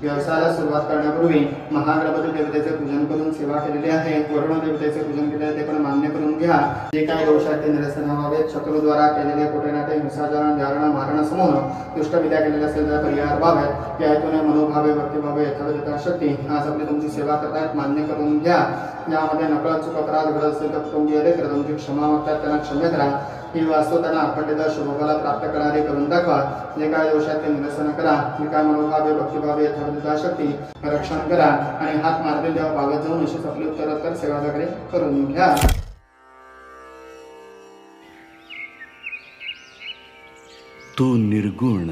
व्यवसायाला सुरुवात करण्यापूर्वी महागणपती देवतेचे पूजन करून सेवा केलेली आहे। वरुण देवतेचे पूजन केले ते पण मान्य करून घ्या। जे काही दोष आहेत ते निरसन व्हावेत। शत्रूद्वारा केलेले कुठे ना काही हिंसाचार जाळणं मारणं समूह दुष्टविद्या केलेल्या असेल तर परिहार व्हावेत। या हेतूने मनोभावे भक्तिभावे यथाशक्ती आज आपली तुमची सेवा करतायत मान्य करून घ्या। यामध्ये नकळत चूक अपराध घडत असेल तर कुटुंबीय लेकर तुमची क्षमा मागतात त्यांना क्षमे करा। ही वास्तू त्यांना अर्पणित शुभफल प्राप्त करणारे करून दाखवा। जे काय दोष आहेत ते निरसन करा। जे काय मनोभावे भक्तिभावे यथाशक्ती रक्षण करा आणि हात मारतील तेव्हा बागत जाऊन अशीच आपली उत्तरोत्तर सेवा वगैरे करून घ्या। तू निर्गुण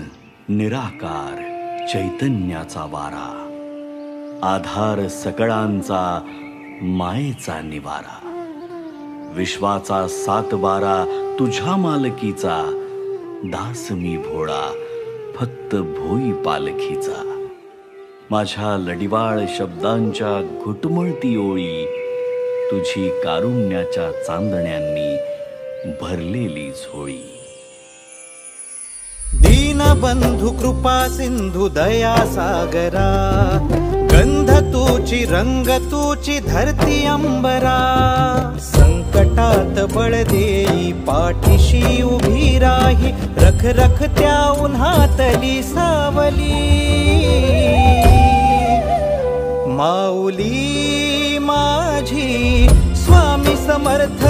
निराकार चैतन्याचा वारा, आधार सकळांचा मायेचा निवारा, विश्वाचा सातबारा तुझ्या मालकीचा, दास मी भोळा फक्त भोई पालखीचा। माझ्या लडिवाळ शब्दांच्या घुटमळती ओळी, तुझी कारुण्याच्या चांदण्यांनी भरलेली झोळी। दीनबंधु कृपा सिंधु दया सागरा, गंध तूची रंग तूची धरती अंबरा। संकटात बळ देई पाठीशी उभी राही, रख रख त्या उन्हातली सावली। माऊली माझी स्वामी समर्थ